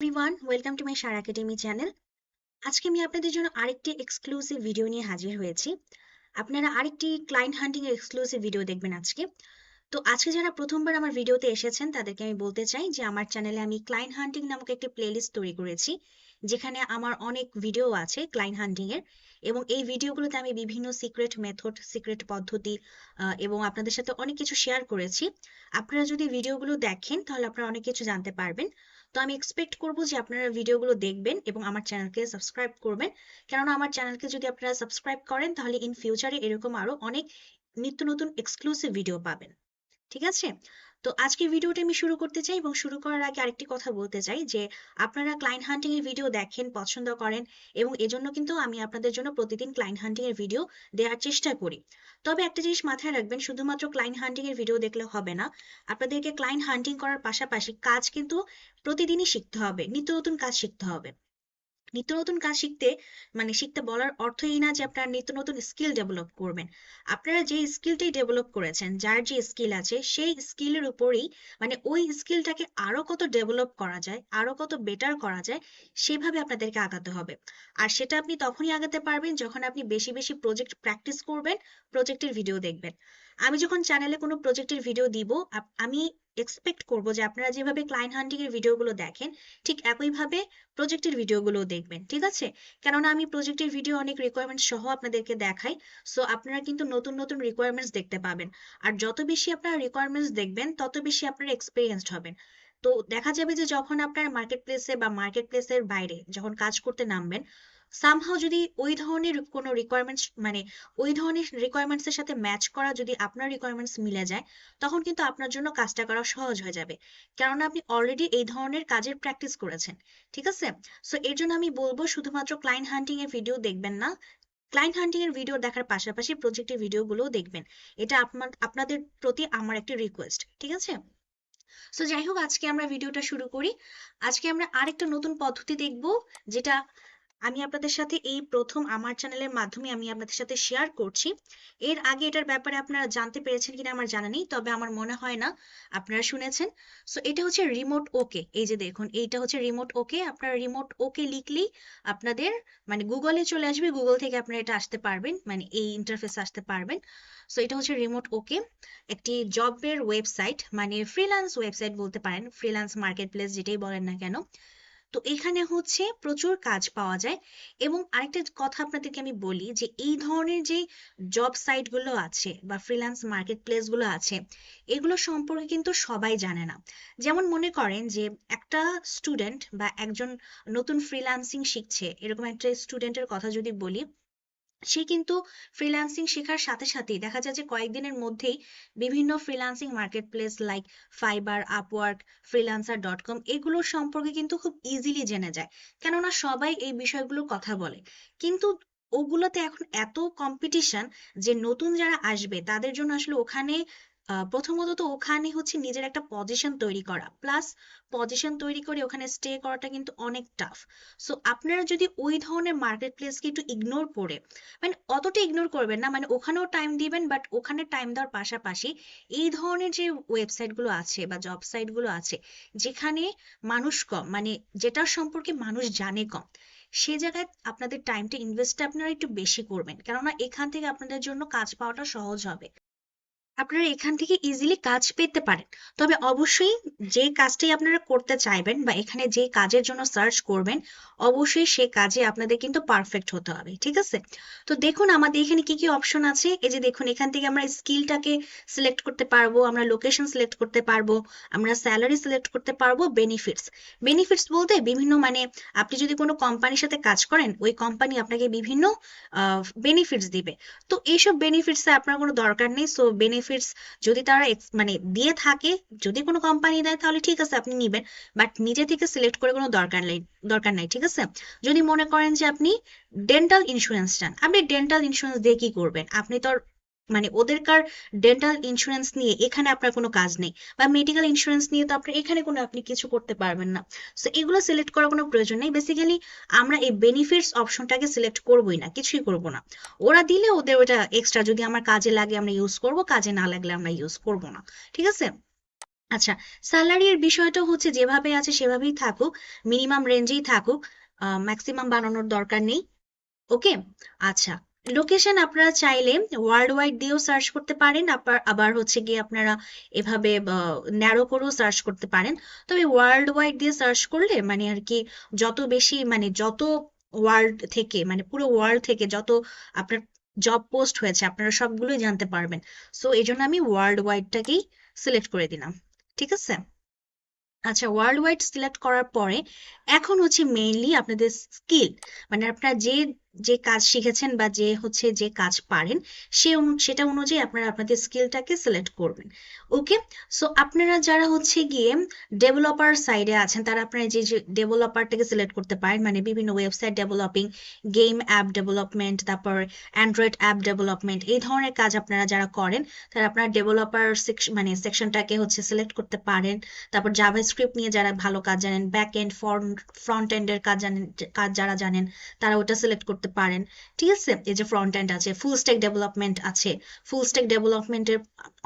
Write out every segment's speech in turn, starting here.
Everyone, welcome to my Sara academy channel. আজকে আমি আপনাদের জন্য আরেকটি এক্সক্লুসিভ ভিডিও নিয়ে হাজির হয়েছি। আপনারা আরেকটি ক্লায়েন্ট হান্টিং এর এক্সক্লুসিভ ভিডিও দেখবেন আজকে। তো আজকে যারা প্রথমবার আমার ভিডিওতে এসেছেন তাদেরকে আমি বলতে চাই যে আমার চ্যানেলে আমি ক্লায়েন্ট হান্টিং নামক একটি প্লেলিস্ট তৈরি করেছি, যেখানে আমার অনেক ভিডিও আছে ক্লায়েন্ট হান্টিং এর। এবং এই ভিডিওগুলোতে আমি বিভিন্ন সিক্রেট মেথড, সিক্রেট পদ্ধতি এবং আপনাদের সাথে অনেক কিছু শেয়ার করেছি। আপনারা যদি ভিডিওগুলো দেখেন তাহলে আপনারা অনেক কিছু জানতে পারবেন। তো আমি এক্সপেক্ট করবো যে আপনারা ভিডিওগুলো দেখবেন এবং আমার চ্যানেলকে সাবস্ক্রাইব করবেন। কেননা আমার চ্যানেলকে যদি আপনারা সাবস্ক্রাইব করেন তাহলে ইন ফিউচারে এরকম আরো অনেক নিত্য নতুন এক্সক্লুসিভ ভিডিও পাবেন। ঠিক আছে? তো আজকের ভিডিওটা আমি শুরু করতে চাই, এবং শুরু করার আগে আরেকটি কথা বলতে চাই যে আপনারা ক্লায়েন্ট হান্টিং এর ভিডিও দেখেন, পছন্দ করেন, এবং এজন্য কিন্তু আমি আপনাদের জন্য প্রতিদিন ক্লায়েন্ট হান্টিং এর ভিডিও দেওয়ার চেষ্টা করি। তবে একটা জিনিস মাথায় রাখবেন, শুধুমাত্র ক্লায়েন্ট হান্টিং এর ভিডিও দেখলে হবে না। আপনাদেরকে ক্লায়েন্ট হান্টিং করার পাশাপাশি কাজ কিন্তু প্রতিদিনই শিখতে হবে, নিত্য নতুন কাজ শিখতে হবে। নিত্য নতুন কাজ শিখতে শিখতে বলার অর্থ এই না যে আপনারা নিত্য নতুন স্কিল ডেভেলপ করবেন। আপনারা যে স্কিলটাই ডেভেলপ করেছেন, যার যে স্কিল আছে সেই স্কিলের উপরেই ওই স্কিলটাকে আরো কত ডেভেলপ করা যায়, আরো কত বেটার করা যায়, সেভাবে আপনাদেরকে আগাতে হবে। আর সেটা আপনি তখনই আগাতে পারবেন যখন আপনি বেশি বেশি প্রজেক্ট প্র্যাকটিস করবেন, প্রজেক্টের ভিডিও দেখবেন। আমি যখন চ্যানেলে কোনো প্রজেক্টের ভিডিও দিব, আমি এক্সপেক্ট করব যে আপনারা যেভাবে ক্লায়েন্ট হান্টিং এর ভিডিওগুলো দেখেন ঠিক একইভাবে প্রজেক্টের ভিডিওগুলো দেখবেন। ঠিক আছে? কেননা আমি প্রজেক্টের ভিডিও অনেক রিকোয়ারমেন্টস সহ আপনাদেরকে দেখাই। সো আপনারা কিন্তু নতুন নতুন রিকোয়ারমেন্টস দেখতে পাবেন। আর যত বেশি আপনারা রিকোয়ারমেন্টস দেখবেন তত বেশি আপনারা এক্সপিরিয়েন্সড হবেন। তো দেখা যাবে যে যখন আপনার মার্কেট প্লেসে বা মার্কেট প্লেসের বাইরে যখন কাজ করতে নামবেন, সামহাও যদি ওই ধরনের কোনো রিকোয়ারমেন্টস ওই ধরনের রিকোয়ারমেন্টস এর সাথে ম্যাচ করা যদি আপনার রিকোয়ারমেন্টস মিলে যায়, তখন কিন্তু আপনার জন্য কাজটা করা সহজ হয়ে যাবে। কেননা আপনি অলরেডি এই ধরনের কাজের প্র্যাকটিস করেছেন। ঠিক আছে? সো এর জন্য আমি বলবো শুধুমাত্র ক্লায়েন্ট হান্টিং এর ভিডিও দেখবেন না, ক্লায়েন্ট হান্টিং এর ভিডিও দেখার পাশাপাশি প্রজেক্টের ভিডিওগুলোও দেখবেন। এটা আপনাদের প্রতি আমার একটা রিকোয়েস্ট। ঠিক আছে? সো যাই হোক, আজকে আমরা ভিডিওটা শুরু করি। আজকে আমরা আরেকটা নতুন পদ্ধতি দেখব, যেটা আমি আপনাদের সাথে এই প্রথম আমার চ্যানেলের মাধ্যমে আমি আপনাদের সাথে শেয়ার করছি। এর আগে এটার ব্যাপারে আপনারা জানতে পেরেছেন কিনা আমার জানা নেই, তবে আমার মনে হয় না আপনারা শুনেছেন। সো এটা হচ্ছে রিমোট ওকে। এই যে দেখুন, এইটা হচ্ছে রিমোট ওকে। আপনারা রিমোট ওকে লিখলেই আপনাদের গুগলে চলে আসবে, গুগল থেকে আপনারা এটা আসতে পারবেন, এই ইন্টারফেস আসতে পারবেন। সো এটা হচ্ছে রিমোট ওকে, একটি জবের ওয়েবসাইট, ফ্রিল্যান্স ওয়েবসাইট বলতে পারেন, ফ্রিল্যান্স মার্কেট প্লেস যেটাই বলেন না কেন। তো এখানে হচ্ছে প্রচুর কাজ পাওয়া যায়। এবং আরেকটা কথা আপনাদেরকে আমি বলি যে এই ধরনের যে জব সাইট গুলো আছে বা ফ্রিল্যান্স মার্কেট প্লেস গুলো আছে, এগুলো সম্পর্কে কিন্তু সবাই জানে না। যেমন মনে করেন যে একটা স্টুডেন্ট বা একজন নতুন ফ্রিল্যান্সিং শিখছে, এরকম একটা স্টুডেন্টের কথা যদি বলি, সে কিন্তু ফ্রিল্যান্সিং শেখার সাথে সাথেই দেখা যায় যে কয়েকদিনের মধ্যেই বিভিন্ন freelancing market place like fibre, Upwork, freelancer.com এগুলোর সম্পর্কে কিন্তু খুব ইজিলি জেনে যায়। কেননা সবাই এই বিষয়গুলোর কথা বলে। কিন্তু ওগুলোতে এখন এত কম্পিটিশন যে নতুন যারা আসবে তাদের জন্য আসলে ওখানে প্রথমত তো ওখানে হচ্ছে নিজের একটা পজিশন তৈরি করা, প্লাস পজিশন তৈরি করে ওখানে স্টে করাটা কিন্তু অনেক টাফ। সো আপনারা যদি ওই ধরনের মার্কেট প্লেসকে একটু ইগনোর করে, অতটা ইগনোর করবেন না, ওখানেও টাইম দিবেন, বাট ওখানে টাইম দেওয়ার পাশাপাশি এই ধরনের যে ওয়েবসাইট গুলো আছে বা জব সাইট গুলো আছে যেখানে মানুষ কম, যেটার সম্পর্কে মানুষ জানে কম, সে জায়গায় আপনাদের টাইমটা ইনভেস্ট আপনারা একটু বেশি করবেন। কেননা এখান থেকে আপনাদের জন্য কাজ পাওয়াটা সহজ হবে, আপনারা এখান থেকে ইজিলি কাজ পেতে পারেন। তবে অবশ্যই যে কাজটাই আপনারা করতে চাইবেন বা এখানে যে কাজের জন্য সার্চ করবেন, অবশ্যই সে কাজে আপনাদের কিন্তু পারফেক্ট হতে হবে। ঠিক আছে? তো দেখুন আমাদের এখানে কি কি অপশন আছে। এই যে দেখুন, এখান থেকে আমরা স্কিলটাকে সিলেক্ট করতে পারবো, আমরা লোকেশন সিলেক্ট করতে পারবো, আমরা স্যালারি সিলেক্ট করতে পারবো, বেনিফিটস। বেনিফিটস বলতে বিভিন্ন আপনি যদি কোনো কোম্পানির সাথে কাজ করেন, ওই কোম্পানি আপনাকে বিভিন্ন বেনিফিটস দিবে। তো এইসব বেনিফিটস আপনার কোনো দরকার নেই। সো বেনিফিটস যদি তারা দিয়ে থাকে, যদি কোনো কোম্পানি দেয় তাহলে ঠিক আছে, আপনি নিবেন। বাট নিজে থেকে সিলেক্ট করে কোনো দরকার নাই। ঠিক আছে? যদি মনে করেন যে আপনি ডেন্টাল ইন্স্যুরেন্স চান, আপনি ডেন্টাল ইন্স্যুরেন্স দিয়ে কি করবেন? আপনি তো আর ওদেরকার ডেন্টাল ইন্স্যুরেন্স নিয়ে এখানে আপনার কোনো কাজ নেই, বা মেডিকেল ইন্স্যুরেন্স নিয়ে তো আপনার এখানে কোনো আপনি কিছু করতে পারবেন না। সো এগুলো সিলেক্ট করার কোনো প্রয়োজন নেই। বেসিক্যালি আমরা এই বেনিফিটস অপশনটাকে সিলেক্ট করবোই না, কিছুই করব না। ওরা দিলে ওদের ওটা এক্সট্রা, যদি আমার কাজে লাগে আমরা ইউজ করব, কাজে না লাগলে আমরা ইউজ করব না। ঠিক আছে? আচ্ছা, স্যালারির বিষয়টা হচ্ছে যেভাবে আছে সেভাবেই থাকুক, মিনিমাম রেঞ্জেই থাকুক, ম্যাক্সিমাম বানানোর দরকার নেই। ওকে। আচ্ছা, লোকেশন আপনারা চাইলে ওয়ার্ল্ড ওয়াইড দিয়েও সার্চ করতে পারেন, আবার আবার হচ্ছে গিয়ে আপনারা এভাবে ন্যারো করেও সার্চ করতে পারেন। তবে ওয়ার্ল্ড ওয়াইড দিয়ে সার্চ করলে মানে আর কি যত বেশি মানে যত ওয়ার্ল্ড থেকে মানে পুরো ওয়ার্ল্ড থেকে যত আপনার জব পোস্ট হয়েছে আপনারা সবগুলোই জানতে পারবেন। সো এই জন্য আমি ওয়ার্ল্ড ওয়াইডটাকেই সিলেক্ট করে দিলাম। ঠিক আছে। আচ্ছা, ওয়ার্ল্ড ওয়াইড সিলেক্ট করার পরে এখন হচ্ছে মেইনলি আপনাদের স্কিল, মানে আপনারা যে যে কাজ শিখেছেন বা যে হচ্ছে যে কাজ পারেন সেটা অনুযায়ী আপনারা আপনাদের স্কিলটাকে সিলেক্ট করবেন। ওকে। সো আপনারা যারা হচ্ছে গিয়ে ডেভেলপার সাইডে আছেন তারা আপনারা যে যে ডেভেলপারটাকে সিলেক্ট করতে পারেন, মানে বিভিন্ন website developing, game app development, তারপর অ্যান্ড্রয়েড অ্যাপ ডেভেলপমেন্ট, এই ধরনের কাজ আপনারা যারা করেন তারা আপনারা ডেভেলপার মানে সেকশনটাকে হচ্ছে সিলেক্ট করতে পারেন। তারপর জাভাস্ক্রিপ্ট নিয়ে যারা ভালো কাজ জানেন, ব্যাক এন্ড ফ্রন্ট এন্ডের কাজ জানেন, কাজ যারা জানেন তারা ওটা সিলেক্ট করতে পারেন। ঠিক আছে। এই যে ফ্রন্ট এন্ড আছে, ফুল স্ট্যাক ডেভেলপমেন্ট আছে, ফুল স্ট্যাক ডেভেলপমেন্টের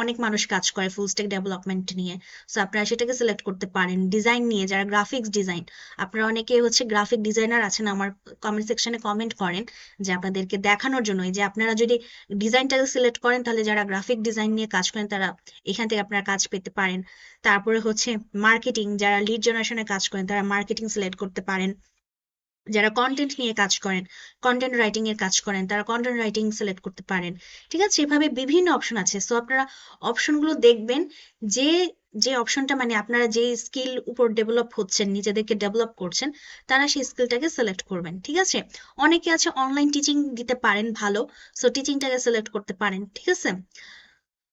অনেক মানুষ কাজ করে ফুল স্ট্যাক ডেভেলপমেন্ট নিয়ে। সো আপনারা সেটাকে সিলেক্ট করতে পারেন। ডিজাইন নিয়ে যারা গ্রাফিক্স ডিজাইন, আপনারা অনেকে হচ্ছে গ্রাফিক ডিজাইনার আছেন, আমার কমেন্ট সেকশনে কমেন্ট করেন যে আপনাদেরকে দেখানোর জন্য যে আপনারা যদি ডিজাইনটাকে সিলেক্ট করেন তাহলে যারা গ্রাফিক ডিজাইন নিয়ে কাজ করেন তারা এখান থেকে আপনারা কাজ পেতে পারেন। তারপরে হচ্ছে মার্কেটিং, যারা লিড জেনারেশনে কাজ করেন তারা মার্কেটিং সিলেক্ট করতে পারেন। যারা কন্টেন্ট নিয়ে কাজ করেন, কন্টেন্ট রাইটিং এর কাজ করেন, তারা কন্টেন্ট রাইটিং সিলেক্ট করতে পারেন। ঠিক আছে। এভাবে বিভিন্ন অপশন আছে। সো আপনারা অপশনগুলো দেখবেন, যে যে অপশনটা মানে আপনারা যে স্কিল উপর ডেভেলপ হচ্ছেন, নিজেদেরকে ডেভেলপ করছেন, তারা সেই স্কিলটাকে সিলেক্ট করবেন। ঠিক আছে। অনেকে আছে অনলাইন টিচিং দিতে পারেন ভালো, সো টিচিংটাকে সিলেক্ট করতে পারেন। ঠিক আছে।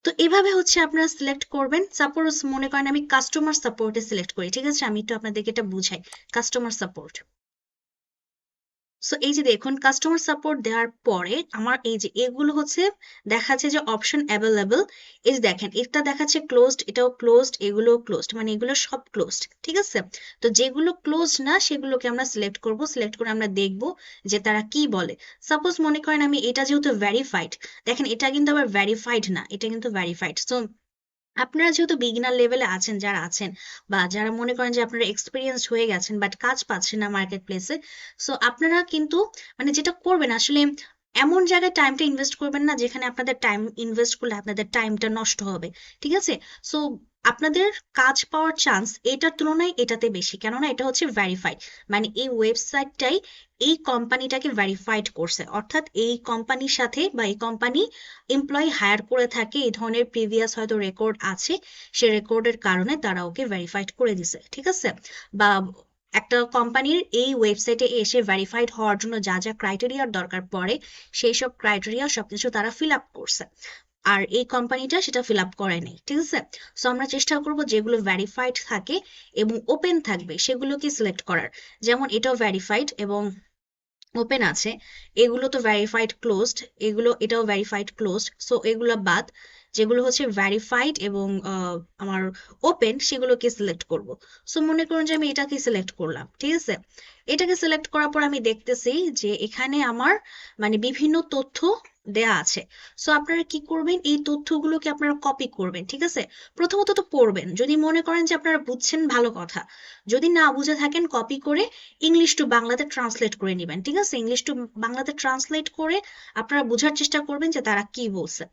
তো এভাবে হচ্ছে আপনারা সিলেক্ট করবেন। সাপোজ মনে করেন আমি কাস্টমার সাপোর্টে সিলেক্ট করি। ঠিক আছে, আমি একটু আপনাদেরকে এটা বুঝাই। কাস্টমার সাপোর্ট, সো এই যে দেখুন কাস্টমার সাপোর্ট দেওয়ার পরে আমার এই যে এগুলো হচ্ছে দেখাচ্ছে যে অপশন অ্যাভেলেবল। এই যে দেখেন এটা দেখাচ্ছে ক্লোজড, এটাও ক্লোজড, এগুলো ক্লোজড, মানে এগুলো সব ক্লোজড। ঠিক আছে। তো যেগুলো ক্লোজ না সেগুলোকে আমরা সিলেক্ট করব, সিলেক্ট করে আমরা দেখব যে তারা কি বলে। সাপোজ মনে করেন আমি এটা যেহেতু ভেরিফাইড, দেখেন এটা কিন্তু আবার ভেরিফাইড না, এটা কিন্তু ভেরিফাইড। সো আপনারা যেহেতু বিগিনার লেভেলে আছেন, যারা আছেন বা যারা মনে করেন যে আপনারা এক্সপিরিয়েন্স হয়ে গেছেন বাট কাজ পাচ্ছেন না মার্কেট প্লেসে, সো আপনারা কিন্তু মানে যেটা করবেন আসলে এমন জায়গায় টাইমটা ইনভেস্ট করবেন না যেখানে আপনাদের টাইম ইনভেস্ট করলে আপনাদের টাইমটা নষ্ট হবে। ঠিক আছে। সো আপনাদের কাজ পাওয়ার চান্স এটার তুলনায় এটাতে বেশি, কেননা এটা হচ্ছে ভেরিফাইড, মানে এই ওয়েবসাইটটাই এই কোম্পানিটাকে ভেরিফাইড করছে, অর্থাৎ এই কোম্পানির সাথে বা এই কোম্পানি এমপ্লয়ি হায়ার করে থাকে, এই ধরনের প্রিভিয়াস হয়তো রেকর্ড আছে, সে রেকর্ডের কারণে তারা ওকে ভেরিফাইড করে দিছে। ঠিক আছে। বা একটা কোম্পানির এই ওয়েবসাইটে এসে ভেরিফাইড হওয়ার জন্য যা যা ক্রাইটেরিয়ার দরকার পড়ে সেই সব ক্রাইটেরিয়া সবকিছু তারা ফিল আপ করছে, আর এই কোম্পানিটা সেটা ফিল আপ করে নাই। ঠিক আছে। সো আমরা চেষ্টা করব যেগুলো ভেরিফাইড থাকে এবং ওপেন থাকবে সেগুলোকে সিলেক্ট করার। যেমন এটাও ভেরিফাইড এবং ওপেন আছে, এগুলো তো ভেরিফাইড ক্লোজড, এগুলো এটাও ভেরিফাইড ক্লোজড, সো এগুলো বাদ। যেগুলো হচ্ছে ভেরিফাইড এবং আমার ওপেন সেগুলোকে সিলেক্ট করব। সো মনে করুন যে আমি এটাকে সিলেক্ট করলাম। ঠিক আছে। এটাকে সিলেক্ট করার পর আমি দেখতেছি যে এখানে আমার মানে বিভিন্ন তথ্য দেয়া আছে। সো আপনারা কি করবেন, এই তথ্যগুলোকে আপনারা কপি করবেন। ঠিক আছে। প্রথমত তো পড়বেন, যদি মনে করেন যে আপনারা বুঝছেন ভালো কথা, যদি না বুঝে থাকেন কপি করে ইংলিশ টু বাংলাতে ট্রান্সলেট করে নেবেন। ঠিক আছে। ইংলিশ টু বাংলাতে ট্রান্সলেট করে আপনারা বোঝার চেষ্টা করবেন যে তারা কি বলছে।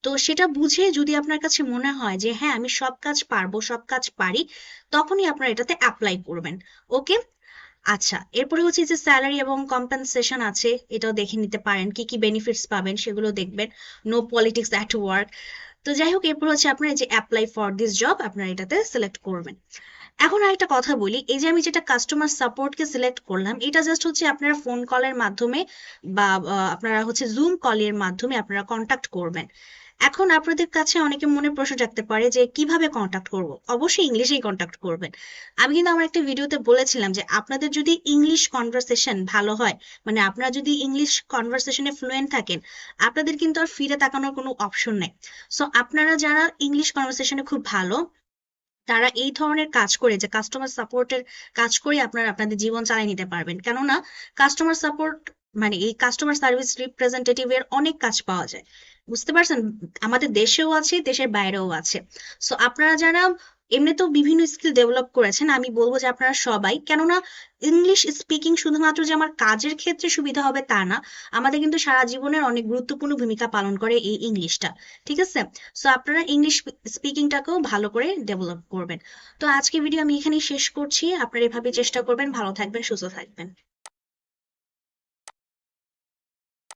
তো সেটা বুঝে যদি আপনার কাছে মনে হয় যে হ্যাঁ আমি সব কাজ পারবো, সব কাজ পারি, তখনই আপনারা এটাতে অ্যাপ্লাই করবেন। ওকে। আচ্ছা, এরপরে হচ্ছে যে স্যালারি এবং কম্পেনসেশন আছে, এটাও দেখে নিতে পারেন, কি কি বেনিফিটস পাবেন সেগুলো দেখবেন। No politics at work. তো যাই হোক, এরপর হচ্ছে আপনার এই যে অ্যাপ্লাই ফর দিস জব আপনারা এটাতে সিলেক্ট করবেন। এখন আরেকটা কথা বলি, এই যে আমি যেটা কাস্টমার সাপোর্টকে সিলেক্ট করলাম, এটা জাস্ট হচ্ছে আপনারা ফোন কলের মাধ্যমে বা আপনারা হচ্ছে জুম কলের মাধ্যমে আপনারা কন্টাক্ট করবেন। এখন আপনাদের কাছে অনেকে মনে প্রশ্ন জাগতে পারে যে কিভাবে কন্টাক্ট করব। অবশ্যই ইংলিশেই কন্টাক্ট করবেন। আমি কিন্তু আমার একটা ভিডিওতে বলেছিলাম যে আপনাদের যদি ইংলিশ কনভারসেশন ভালো হয়, মানে আপনারা যদি ইংলিশ কনভারসেশনে ফ্লুয়েন্ট থাকেন, আপনাদের কিন্তু আর ফিরে তাকানোর কোনো অপশন নেই। সো আপনারা যারা ইংলিশ কনভারসেশনে খুব ভালো, তারা এই ধরনের কাজ করে যে কাস্টমার সাপোর্টের কাজ করে আপনারা আপনাদের জীবন চালিয়ে নিতে পারবেন। কেননা কাস্টমার সাপোর্ট মানে এই কাস্টমার সার্ভিস রিপ্রেজেন্টেটিভ এর অনেক কাজ পাওয়া যায়। বুঝতে পারছেন, আমাদের দেশেও আছে, দেশের বাইরেও আছে। সো আপনারা যারা এমনিতেও বিভিন্ন স্কিল ডেভেলপ করেছেন। আমি বলব যে আপনারা সবাই, কেননা ইংলিশ স্পিকিং শুধুমাত্র যে আমার কাজের ক্ষেত্রে সুবিধা হবে তা না, আমাদের কিন্তু সারা জীবনের অনেক গুরুত্বপূর্ণ ভূমিকা পালন করে এই ইংলিশটা। ঠিক আছে? সো আপনারা ইংলিশ স্পিকিংটাকেও ভালো করে ডেভেলপ করবেন। তো আজকে ভিডিও আমি এখানেই শেষ করছি। আপনারা এভাবে চেষ্টা করবেন, ভালো থাকবেন, সুস্থ থাকবেন।